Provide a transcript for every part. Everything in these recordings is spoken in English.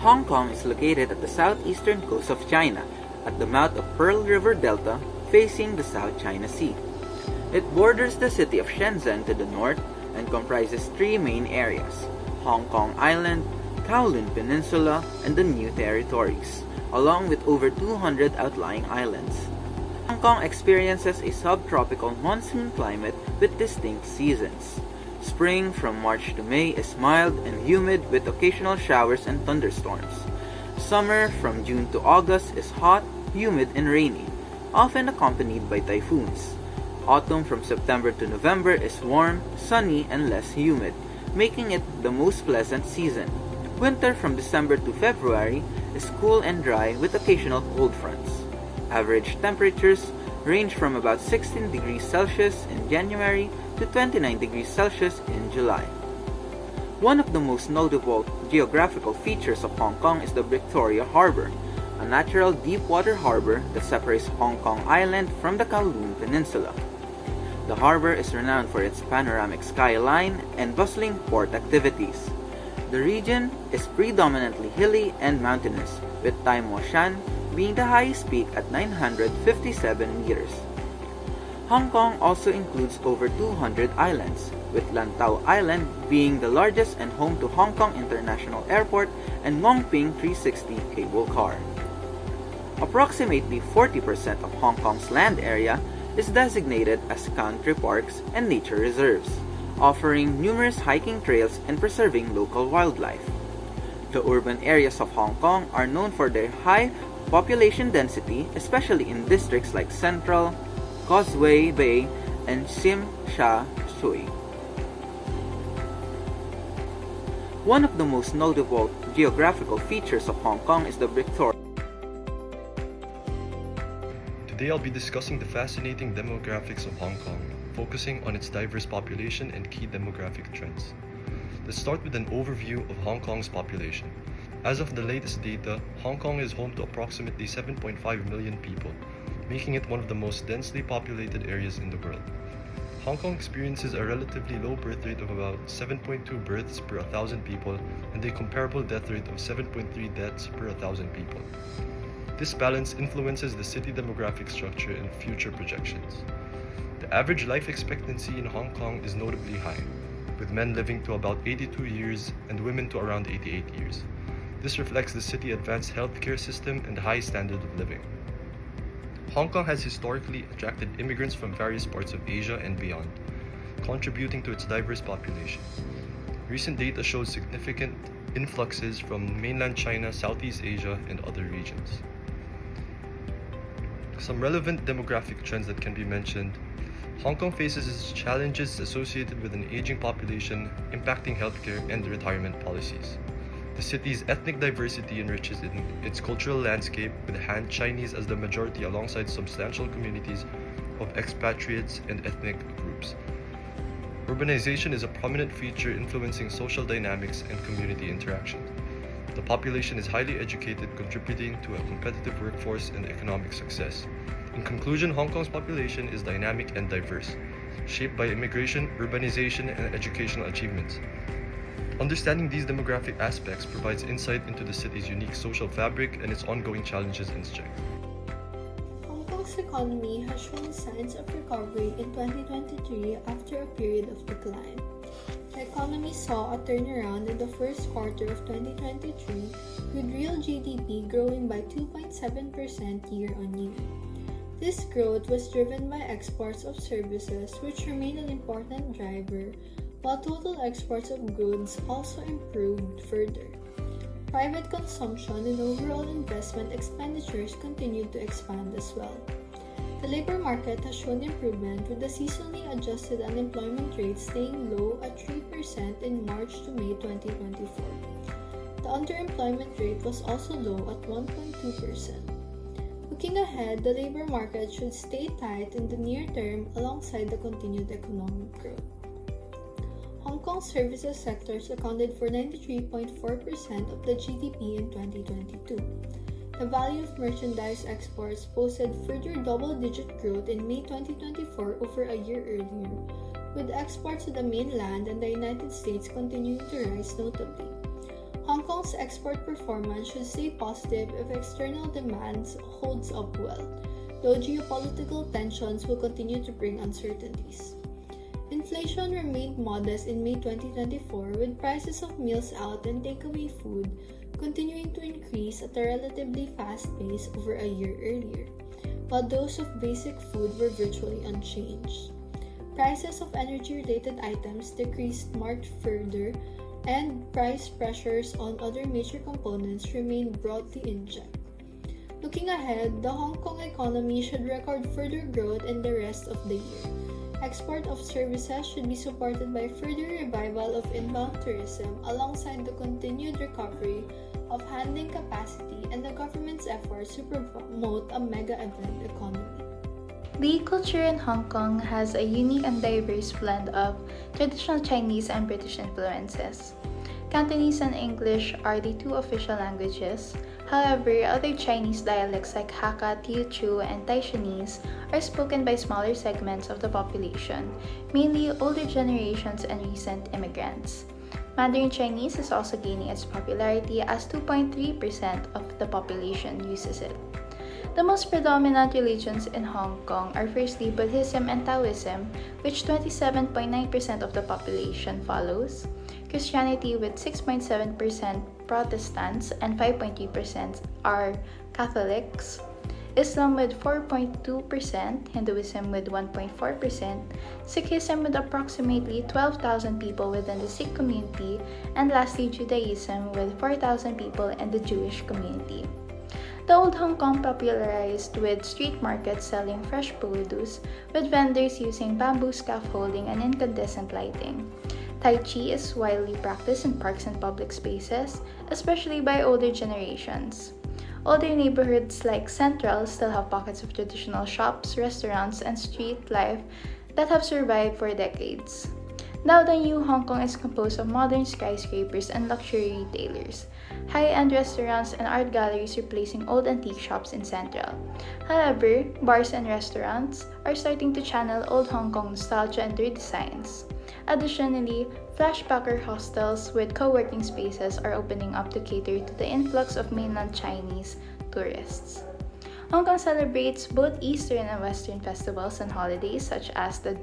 Hong Kong is located at the southeastern coast of China, at the mouth of Pearl River Delta, facing the South China Sea. It borders the city of Shenzhen to the north and comprises three main areas: Hong Kong Island, Kowloon Peninsula, and the New Territories, along with over 200 outlying islands. Hong Kong experiences a subtropical monsoon climate with distinct seasons. Spring from March to May is mild and humid with occasional showers and thunderstorms. Summer from June to August is hot, humid, and rainy, often accompanied by typhoons. Autumn from September to November is warm, sunny, and less humid, making it the most pleasant season. Winter from December to February is cool and dry with occasional cold fronts. Average temperatures range from about 16 degrees Celsius in January to 29 degrees Celsius in July. One of the most notable geographical features of Hong Kong is the Victoria Harbour, a natural deep-water harbour that separates Hong Kong Island from the Kowloon Peninsula. The harbour is renowned for its panoramic skyline and bustling port activities. The region is predominantly hilly and mountainous, with Tai Mo Shan being the highest peak at 957 meters. Hong Kong also includes over 200 islands, with Lantau Island being the largest and home to Hong Kong International Airport and Ngong Ping 360 cable car. Approximately 40% of Hong Kong's land area is designated as country parks and nature reserves, offering numerous hiking trails and preserving local wildlife. The urban areas of Hong Kong are known for their high population density, especially in districts like Central, Causeway Bay, and Tsim Sha Tsui. One of the most notable geographical features of Hong Kong is the Victoria. Today I'll be discussing the fascinating demographics of Hong Kong, focusing on its diverse population and key demographic trends. Let's start with an overview of Hong Kong's population. As of the latest data, Hong Kong is home to approximately 7.5 million people, making it one of the most densely populated areas in the world. Hong Kong experiences a relatively low birth rate of about 7.2 births per 1,000 people and a comparable death rate of 7.3 deaths per 1,000 people. This balance influences the city demographic structure and future projections. The average life expectancy in Hong Kong is notably high, with men living to about 82 years and women to around 88 years. This reflects the city's advanced healthcare system and high standard of living. Hong Kong has historically attracted immigrants from various parts of Asia and beyond, contributing to its diverse population. Recent data shows significant influxes from mainland China, Southeast Asia, and other regions. Some relevant demographic trends that can be mentioned: Hong Kong faces challenges associated with an aging population, impacting healthcare and retirement policies. The city's ethnic diversity enriches its cultural landscape, with Han Chinese as the majority alongside substantial communities of expatriates and ethnic groups. Urbanization is a prominent feature influencing social dynamics and community interaction. The population is highly educated, contributing to a competitive workforce and economic success. In conclusion, Hong Kong's population is dynamic and diverse, shaped by immigration, urbanization, and educational achievements. Understanding these demographic aspects provides insight into the city's unique social fabric and its ongoing challenges and strengths. Hong Kong's economy has shown signs of recovery in 2023 after a period of decline. The economy saw a turnaround in the first quarter of 2023, with real GDP growing by 2.7% year-on-year. This growth was driven by exports of services, which remain an important driver, while total exports of goods also improved further. Private consumption and overall investment expenditures continued to expand as well. The labor market has shown improvement, with the seasonally adjusted unemployment rate staying low at 3% in March to May 2024. The underemployment rate was also low at 1.2%. Looking ahead, the labor market should stay tight in the near term alongside the continued economic growth. Hong Kong's services sectors accounted for 93.4% of the GDP in 2022. The value of merchandise exports posted further double-digit growth in May 2024 over a year earlier, with exports to the mainland and the United States continuing to rise notably. Hong Kong Kong's export performance should stay positive if external demands holds up well, though geopolitical tensions will continue to bring uncertainties. Inflation remained modest in May 2024, with prices of meals out and takeaway food continuing to increase at a relatively fast pace over a year earlier, while those of basic food were virtually unchanged. Prices of energy-related items decreased marked further, and price pressures on other major components remained broadly in check. Looking ahead, the Hong Kong economy should record further growth in the rest of the year. Export of services should be supported by further revival of inbound tourism alongside the continued recovery of handling capacity and the government's efforts to promote a mega-event economy. The culture in Hong Kong has a unique and diverse blend of traditional Chinese and British influences. Cantonese and English are the two official languages. However, other Chinese dialects like Hakka, Teochew, and Taishanese are spoken by smaller segments of the population, mainly older generations and recent immigrants. Mandarin Chinese is also gaining its popularity as 2.3% of the population uses it. The most predominant religions in Hong Kong are firstly Buddhism and Taoism, which 27.9% of the population follows, Christianity with 6.7%, Protestants and 5.3% are Catholics, Islam with 4.2%, Hinduism with 1.4%, Sikhism with approximately 12,000 people within the Sikh community, and lastly Judaism with 4,000 people in the Jewish community. The old Hong Kong popularized with street markets selling fresh produce, with vendors using bamboo scaffolding and incandescent lighting. Tai Chi is widely practiced in parks and public spaces, especially by older generations. Older neighborhoods like Central still have pockets of traditional shops, restaurants, and street life that have survived for decades. Now the new Hong Kong is composed of modern skyscrapers and luxury retailers, high-end restaurants and art galleries replacing old antique shops in Central. However, bars and restaurants are starting to channel old Hong Kong nostalgia and their designs. Additionally, flashbacker hostels with co-working spaces are opening up to cater to the influx of mainland Chinese tourists. Hong Kong celebrates both Eastern and Western festivals and holidays such as the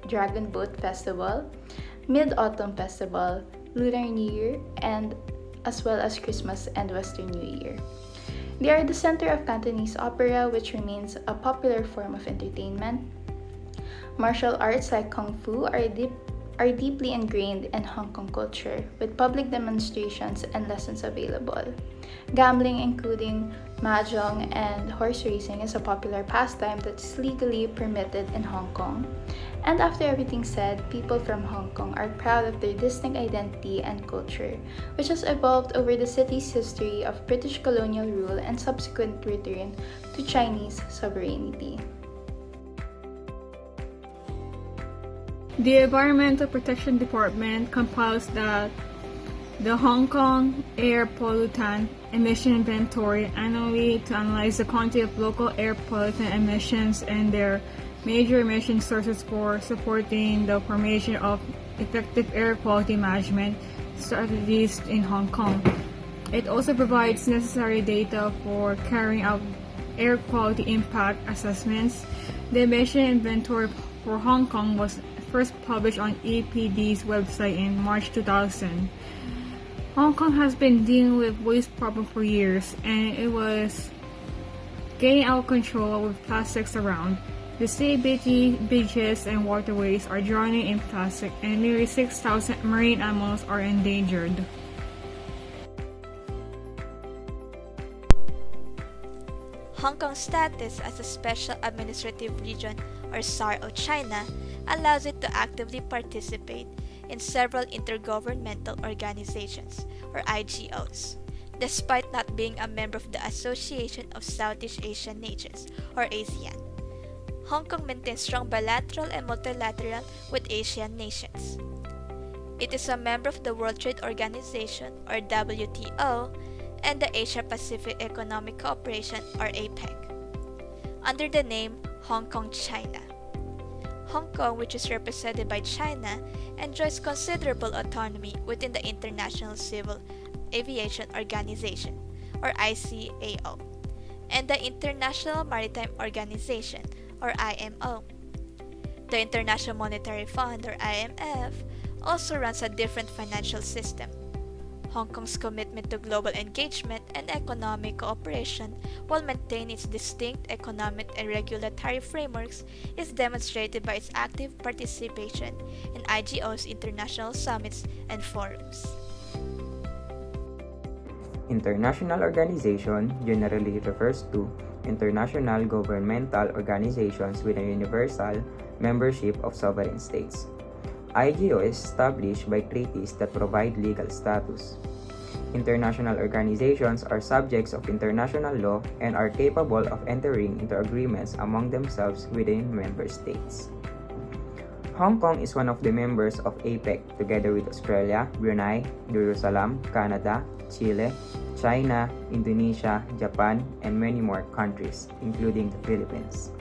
Dragon Boat Festival, Mid-Autumn Festival, Lunar New Year, and as well as Christmas and Western New Year. They are the center of Cantonese opera, which remains a popular form of entertainment. Martial arts like Kung Fu are deeply ingrained in Hong Kong culture, with public demonstrations and lessons available. Gambling, including mahjong and horse racing, is a popular pastime that's legally permitted in Hong Kong. And after everything's said, people from Hong Kong are proud of their distinct identity and culture, which has evolved over the city's history of British colonial rule and subsequent return to Chinese sovereignty. The Environmental Protection Department compiles the Hong Kong Air Pollutant Emission Inventory annually to analyze the quantity of local air pollutant emissions and their major emission sources for supporting the formation of effective air quality management strategies in Hong Kong. It also provides necessary data for carrying out air quality impact assessments. The emission inventory for Hong Kong was first published on EPD's website in March 2000. Hong Kong has been dealing with waste problem for years, and it was getting out of control with plastics around. The city beaches and waterways are drowning in plastic, and nearly 6,000 marine animals are endangered. Hong Kong's status as a Special Administrative Region or SAR of China allows it to actively participate in several intergovernmental organizations or IGOs, despite not being a member of the Association of Southeast Asian Nations or ASEAN. Hong Kong maintains strong bilateral and multilateral with Asian nations. It is a member of the World Trade Organization or WTO and the Asia-Pacific Economic Cooperation or APEC, under the name Hong Kong, China. Hong Kong, which is represented by China, enjoys considerable autonomy within the international civil Aviation Organization, or ICAO, and the International Maritime Organization, or IMO. The International Monetary Fund, or IMF, also runs a different financial system. Hong Kong's commitment to global engagement and economic cooperation while maintaining its distinct economic and regulatory frameworks is demonstrated by its active participation in IGO's international summits and forums. International organization generally refers to international governmental organizations with a universal membership of sovereign states. IGO is established by treaties that provide legal status. International organizations are subjects of international law and are capable of entering into agreements among themselves within member states. Hong Kong is one of the members of APEC together with Australia, Brunei, Jerusalem, Canada, Chile, China, Indonesia, Japan, and many more countries, including the Philippines.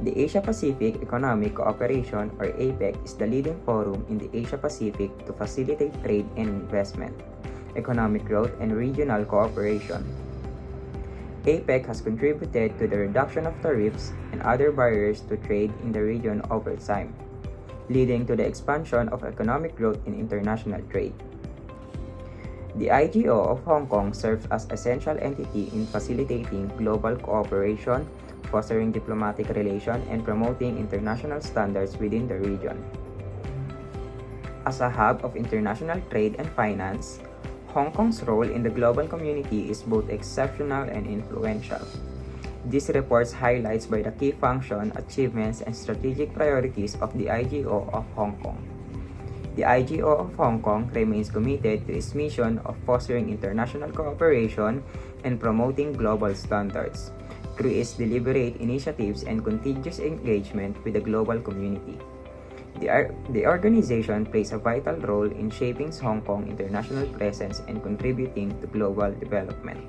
The Asia-Pacific Economic Cooperation, or APEC, is the leading forum in the Asia-Pacific to facilitate trade and investment, economic growth, and regional cooperation. APEC has contributed to the reduction of tariffs and other barriers to trade in the region over time, leading to the expansion of economic growth in international trade. The IGO of Hong Kong serves as essential entity in facilitating global cooperation, fostering diplomatic relations, and promoting international standards within the region. As a hub of international trade and finance, Hong Kong's role in the global community is both exceptional and influential. This report highlights by the key function, achievements, and strategic priorities of the IGO of Hong Kong. The IGO of Hong Kong remains committed to its mission of fostering international cooperation and promoting global standards through its deliberate initiatives and continuous engagement with the global community. The organization plays a vital role in shaping Hong Kong's international presence and contributing to global development.